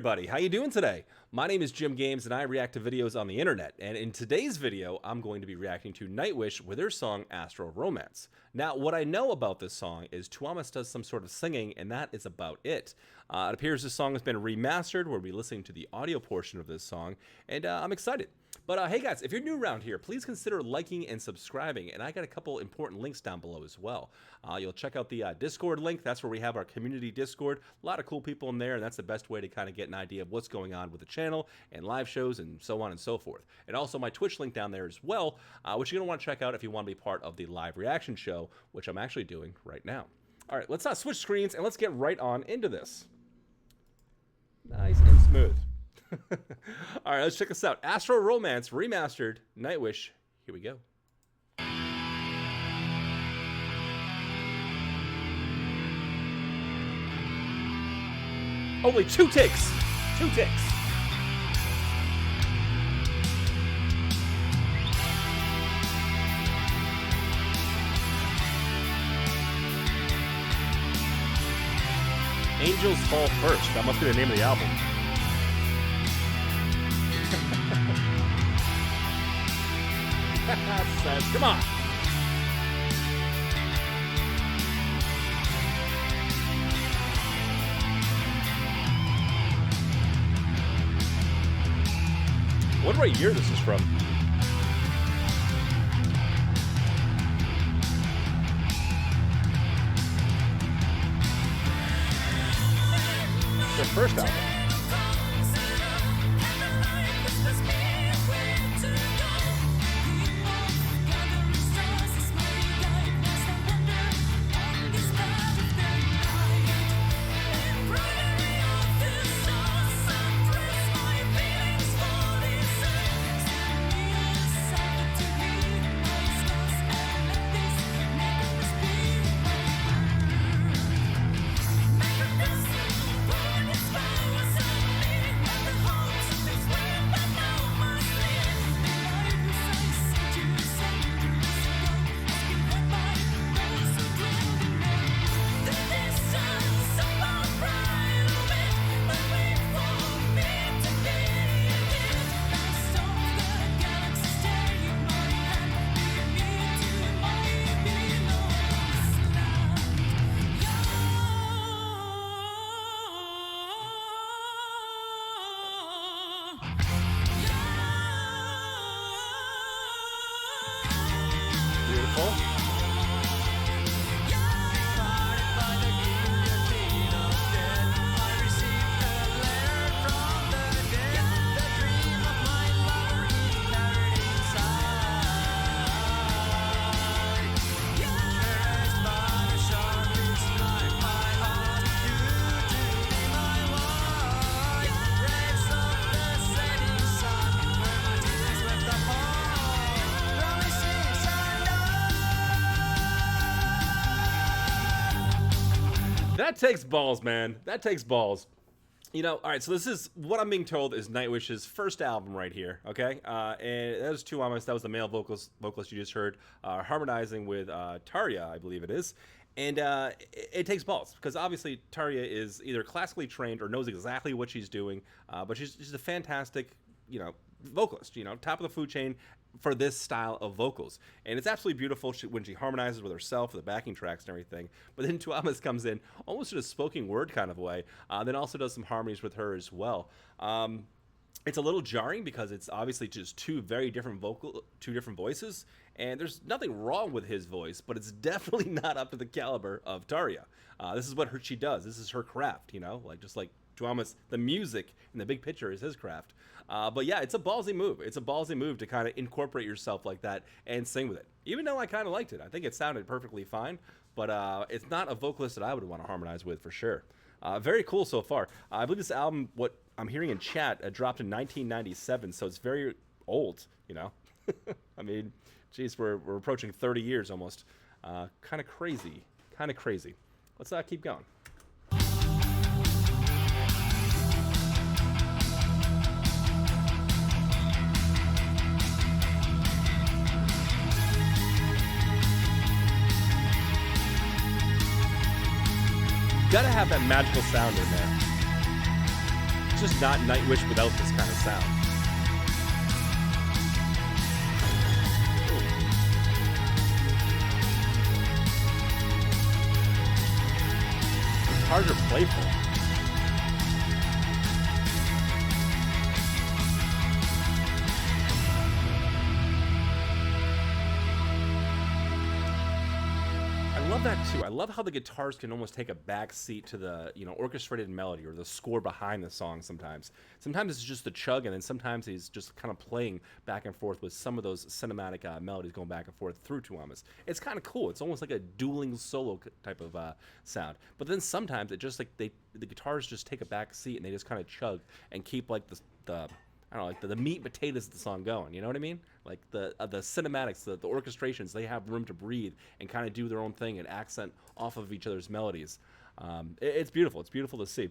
Everybody, how you doing today? My name is Jim Games and I react to videos on the internet, and in today's video I'm going to be reacting to Nightwish with their song Astral Romance. Now what I know about this song is Tuomas does some sort of singing, and that is about it. It appears this song has been remastered. We'll be listening to the audio portion of this song, and I'm excited. But hey guys, if you're new around here, please consider liking and subscribing, and I got a couple important links down below as well. You'll check out the Discord link. That's where we have our community Discord. A lot of cool people in there, and that's the best way to kind of get an idea of what's going on with the channel and live shows and so on and so forth. And also my Twitch link down there as well, which you're going to want to check out if you want to be part of the live reaction show, which I'm actually doing right now. All right, let's switch screens and let's get right on into this. Nice and smooth. All right, let's check this out. Astral Romance Remastered, Nightwish. Here we go. Only 2 takes. 2 takes. Angels Fall First. That must be the name of the album. Says, come on. I wonder what year this is from. Their first album. That takes balls, man. That takes balls. You know, all right, so this is what I'm being told is Nightwish's first album right here, okay? And that was Tuomas. That was the male vocalist you just heard, harmonizing with Tarja, I believe it is. And it takes balls because obviously Tarja is either classically trained or knows exactly what she's doing, but she's a fantastic, vocalist, top of the food chain for this style of vocals. And it's absolutely beautiful when she harmonizes with herself, with the backing tracks and everything. But then Tuomas comes in almost in a spoken word kind of way, then also does some harmonies with her as well. It's a little jarring because it's obviously just two different voices, and there's nothing wrong with his voice, but it's definitely not up to the caliber of Tarja. This is what she does. This is her craft, just like Tuomas, the music in the big picture is his craft. But yeah, it's a ballsy move. It's a ballsy move to kind of incorporate yourself like that and sing with it. Even though I kind of liked it. I think it sounded perfectly fine, but it's not a vocalist that I would want to harmonize with for sure. Very cool so far. I believe this album, what I'm hearing in chat, dropped in 1997, so it's very old, I mean, geez, we're approaching 30 years almost. Kind of crazy. Let's keep going. Gotta have that magical sound in there. It's just not Nightwish without this kind of sound. Guitars are playful. I love that too. I love how the guitars can almost take a back seat to the, orchestrated melody or the score behind the song sometimes. Sometimes it's just the chug, and then sometimes he's just kind of playing back and forth with some of those cinematic melodies going back and forth through Tuamas. It's kind of cool. It's almost like a dueling solo type of sound. But then sometimes it just like the guitars just take a back seat and they just kind of chug and keep like the I don't know, like the meat and potatoes of the song going. You know what I mean? Like the cinematics, the orchestrations, they have room to breathe and kind of do their own thing and accent off of each other's melodies. It's beautiful. It's beautiful to see.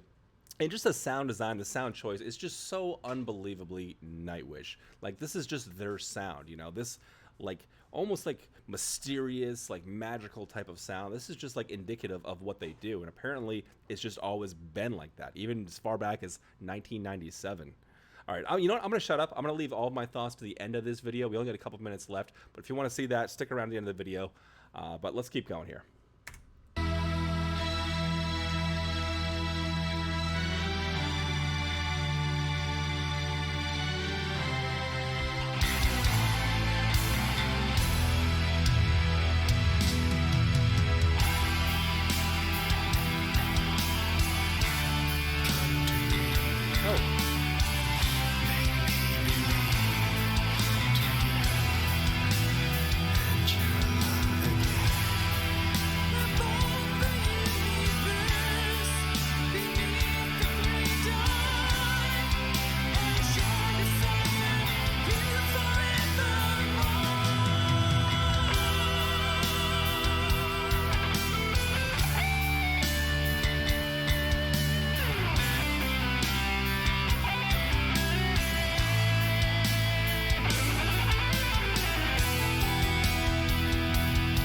And just the sound design, the sound choice, is just so unbelievably Nightwish. Like, this is just their sound, this like almost like mysterious, like magical type of sound. This is just like indicative of what they do. And apparently it's just always been like that, even as far back as 1997. All right, you know what? I'm going to shut up. I'm going to leave all of my thoughts to the end of this video. We only got a couple minutes left, but if you want to see that, stick around to the end of the video. But let's keep going here.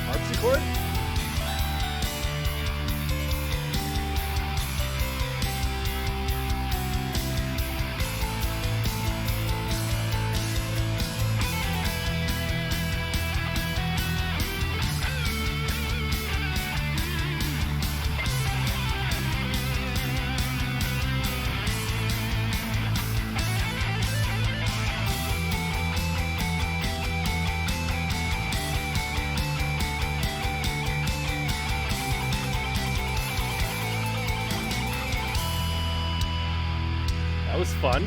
Harpsichord? That was fun.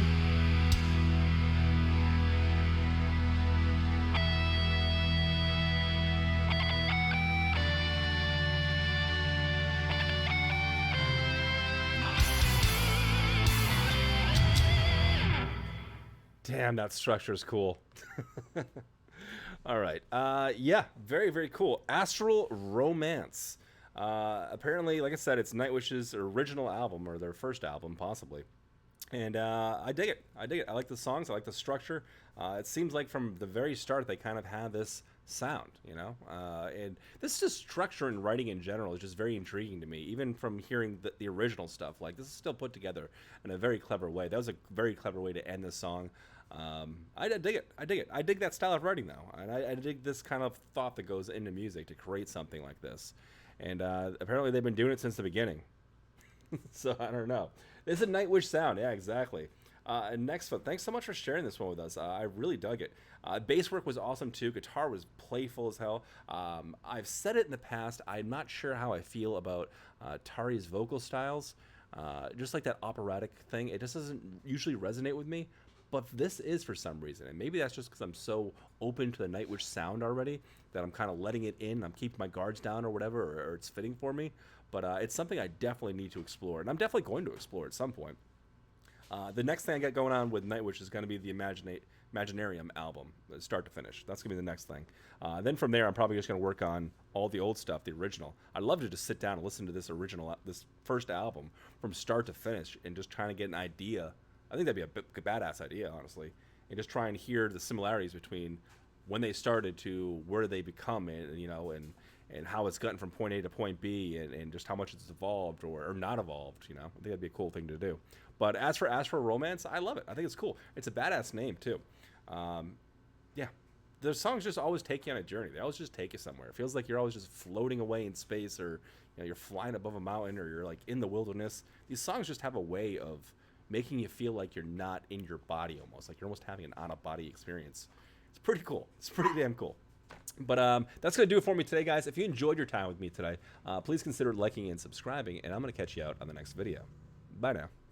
Damn, that structure is cool. All right. Yeah, very, very cool. Astral Romance. Apparently, like I said, it's Nightwish's original album, or their first album, possibly. And I dig it. I dig it. I like the songs. I like the structure. It seems like from the very start they kind of had this sound, and this is just structure and writing in general is just very intriguing to me. Even from hearing the original stuff, like, this is still put together in a very clever way. That was a very clever way to end this song. I dig it. I dig it. I dig that style of writing, though, and I dig this kind of thought that goes into music to create something like this. And apparently they've been doing it since the beginning. So I don't know. It's a Nightwish sound. Yeah, exactly. And next one, thanks so much for sharing this one with us. I really dug it. Bass work was awesome too. Guitar was playful as hell. I've said it in the past. I'm not sure how I feel about Tari's vocal styles. Just like that operatic thing, it just doesn't usually resonate with me. But this is for some reason, and maybe that's just because I'm so open to the Nightwish sound already that I'm kind of letting it in. I'm keeping my guards down or whatever, or it's fitting for me. But it's something I definitely need to explore, and I'm definitely going to explore at some point. The next thing I got going on with Nightwish is going to be the Imaginarium album, start to finish. That's going to be the next thing. Then from there, I'm probably just going to work on all the old stuff, the original. I'd love to just sit down and listen to this first album from start to finish and just trying to get an idea. I think that'd be a badass idea, honestly, and just try and hear the similarities between when they started to where they become, and and how it's gotten from point A to point B, and just how much it's evolved or not evolved. You know, I think that'd be a cool thing to do. But as for Astral Romance, I love it. I think it's cool. It's a badass name too. Yeah, the songs just always take you on a journey. They always just take you somewhere. It feels like you're always just floating away in space, or you're flying above a mountain, or you're like in the wilderness. These songs just have a way of making you feel like you're not in your body, almost like you're almost having an on-a-body experience. It's pretty cool. It's pretty damn cool. But that's going to do it for me today, guys. If you enjoyed your time with me today, please consider liking and subscribing, and I'm going to catch you out on the next video. Bye now.